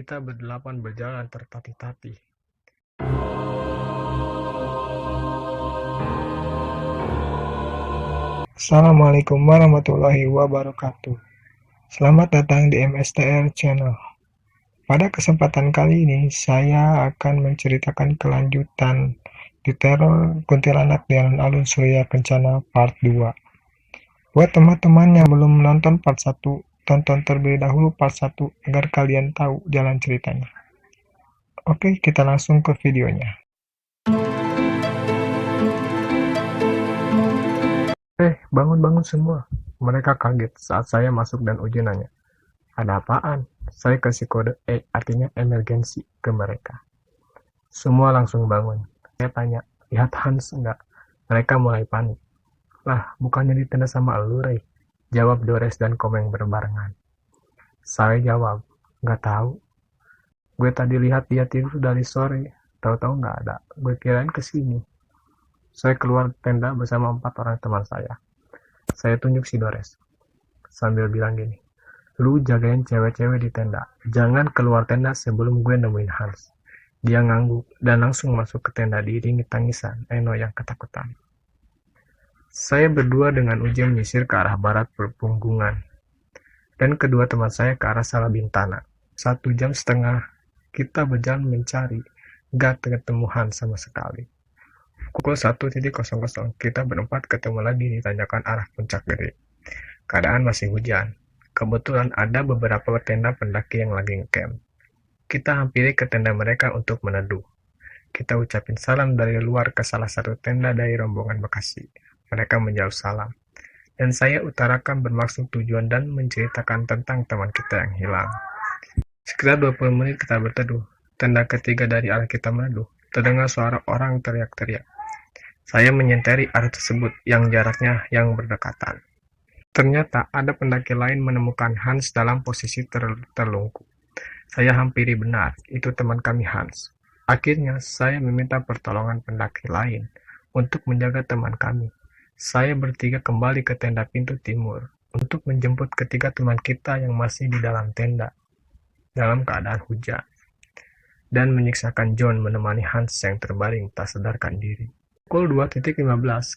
Kita berdelapan berjalan tertatih-tatih. Assalamualaikum warahmatullahi wabarakatuh. Selamat datang di MSTR Channel. Pada kesempatan kali ini, saya akan menceritakan kelanjutan di teror kuntilanak di alun-alun Surya Kencana part 2. Buat teman-teman yang belum menonton part 1, tonton terlebih dahulu part 1 agar kalian tahu jalan ceritanya. Oke, kita langsung ke videonya. Bangun-bangun semua. Mereka kaget saat saya masuk dan Uji nanya, "Ada apaan?" Saya kasih kode artinya emergency ke mereka. Semua langsung bangun. Saya tanya, "Lihat Hans enggak?" Mereka mulai panik. "Lah, bukannya di tenda sama elu, Rey?" Jawab Dores dan Komeng berbarengan. Saya jawab, "Nggak tahu. Gue tadi lihat dia tidur dari sore. Tahu-tahu nggak ada. Gue kirain kesini." Saya keluar tenda bersama 4 orang teman saya. Saya tunjuk si Dores, sambil bilang gini, "Lu jagain cewek-cewek di tenda. Jangan keluar tenda sebelum gue nemuin Hans." Dia ngangguk dan langsung masuk ke tenda diiringi tangisan Eno yang ketakutan. Saya berdua dengan Uji menyisir ke arah barat perpunggungan, dan kedua teman saya ke arah Salabintana. 1,5 jam kita berjalan mencari, gak ketemu Hans sama sekali. Pukul 1.00 kita berempat ketemu lagi di tanjakan arah Puncak Gede. Keadaan masih hujan. Kebetulan ada beberapa tenda pendaki yang lagi ngecamp. Kita hampiri ke tenda mereka untuk meneduh. Kita ucapin salam dari luar ke salah satu tenda dari rombongan Bekasi. Mereka menjawab salam. Dan saya utarakan bermaksud tujuan dan menceritakan tentang teman kita yang hilang. Sekitar 20 menit kita berteduh. Tenda ketiga dari arah kita meneduh, terdengar suara orang teriak-teriak. Saya menyentari arah tersebut yang jaraknya yang berdekatan. Ternyata ada pendaki lain menemukan Hans dalam posisi terlungkup. Saya hampiri benar, itu teman kami Hans. Akhirnya saya meminta pertolongan pendaki lain untuk menjaga teman kami. Saya bertiga kembali ke tenda pintu timur untuk menjemput ketiga teman kita yang masih di dalam tenda dalam keadaan hujan, dan menyiksakan John menemani Hans yang terbaring tak sadarkan diri. Pukul 2.15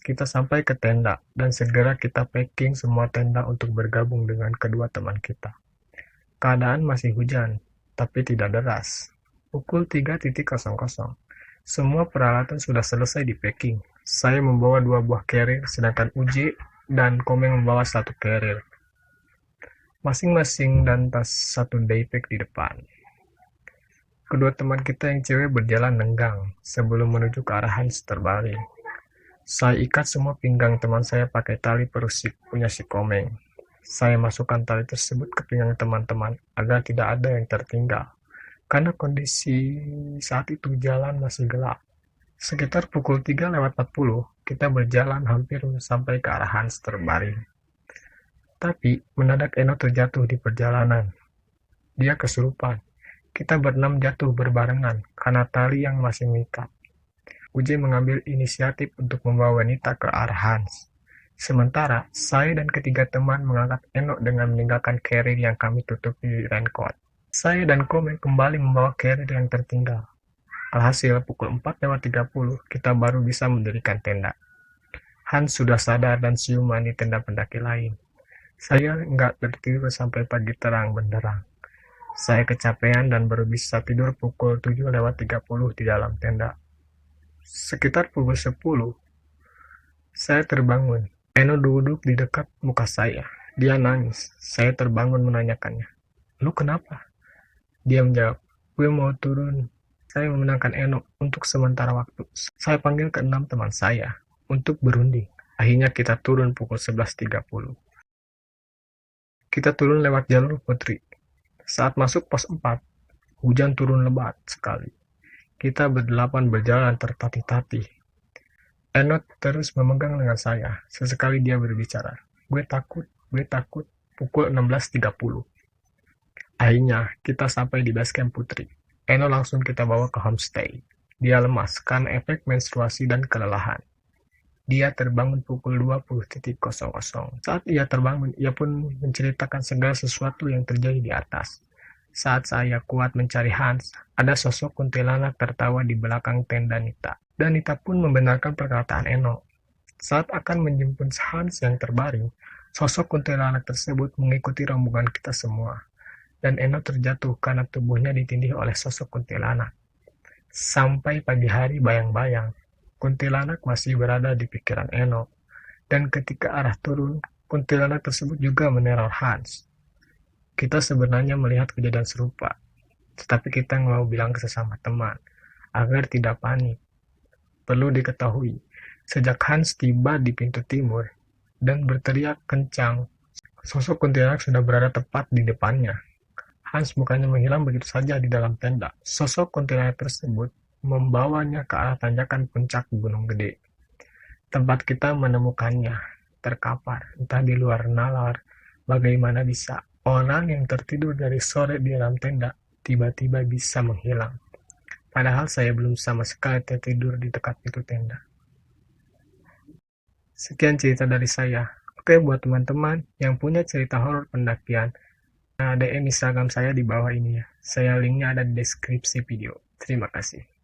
kita sampai ke tenda dan segera kita packing semua tenda untuk bergabung dengan kedua teman kita. Keadaan masih hujan, tapi tidak deras. Pukul 3.00 semua peralatan sudah selesai di packing. Saya membawa 2 buah carrier, sedangkan Uji dan Komeng membawa 1 carrier masing-masing dan tas 1 daypack di depan. Kedua teman kita yang cewek berjalan lenggang sebelum menuju ke arah Hans terbaring. Saya ikat semua pinggang teman saya pakai tali perusik punya si Komeng. Saya masukkan tali tersebut ke pinggang teman-teman agar tidak ada yang tertinggal, karena kondisi saat itu jalan masih gelap. Sekitar pukul 3:40 kita berjalan hampir sampai ke arah Hans terbaring. Tapi mendadak Eno terjatuh di perjalanan. Dia kesurupan. Kita berenam jatuh berbarengan karena tali yang masih mengikat. Uji mengambil inisiatif untuk membawa wanita ke arah Hans. Sementara, saya dan ketiga teman mengangkat Eno dengan meninggalkan carrier yang kami tutupi raincoat. Saya dan Komeng kembali membawa carrier yang tertinggal. Alhasil, pukul 4:30 kita baru bisa mendirikan tenda. Hans sudah sadar dan siuman di tenda pendaki lain. Saya nggak tertidur sampai pagi terang benderang. Saya kecapean dan baru bisa tidur pukul 7:30 di dalam tenda. Sekitar pukul 10, saya terbangun. Eno duduk di dekat muka saya. Dia nangis. Saya terbangun menanyakannya, "Lu kenapa?" Dia menjawab, "Gue mau turun." Saya memenangkan Eno untuk sementara waktu. Saya panggil ke-6 teman saya untuk berunding. Akhirnya kita turun pukul 11.30. Kita turun lewat jalur Putri. Saat masuk pos 4, hujan turun lebat sekali. Kita berdelapan berjalan tertatih-tatih. Eno terus memegang lengan saya. Sesekali dia berbicara, gue takut. Pukul 16.30. Akhirnya, kita sampai di base camp Putri. Eno langsung kita bawa ke homestay. Dia lemas karena efek menstruasi dan kelelahan. Dia terbangun pukul 20.00. Saat ia terbangun, ia pun menceritakan segala sesuatu yang terjadi di atas. Saat saya kuat mencari Hans, ada sosok kuntilanak tertawa di belakang tenda Nita. Dan Nita pun membenarkan perkataan Eno. Saat akan menjemput Hans yang terbaring, sosok kuntilanak tersebut mengikuti rombongan kita semua. Dan Eno terjatuh karena tubuhnya ditindih oleh sosok kuntilanak. Sampai pagi hari bayang-bayang, kuntilanak masih berada di pikiran Eno. Dan ketika arah turun, kuntilanak tersebut juga meneror Hans. Kita sebenarnya melihat kejadian serupa, tetapi kita nggak mau bilang ke sesama teman, agar tidak panik. Perlu diketahui, sejak Hans tiba di pintu timur dan berteriak kencang, sosok kuntilanak sudah berada tepat di depannya. Hans bukannya menghilang begitu saja di dalam tenda. Sosok kuntilanak tersebut membawanya ke arah tanjakan puncak Gunung Gede. Tempat kita menemukannya, terkapar, entah di luar nalar. Bagaimana bisa orang yang tertidur dari sore di dalam tenda tiba-tiba bisa menghilang? Padahal saya belum sama sekali tertidur di dekat pintu tenda. Sekian cerita dari saya. Oke, buat teman-teman yang punya cerita horor pendakian, DM Instagram saya di bawah ini ya. Linknya ada di deskripsi video. Terima kasih.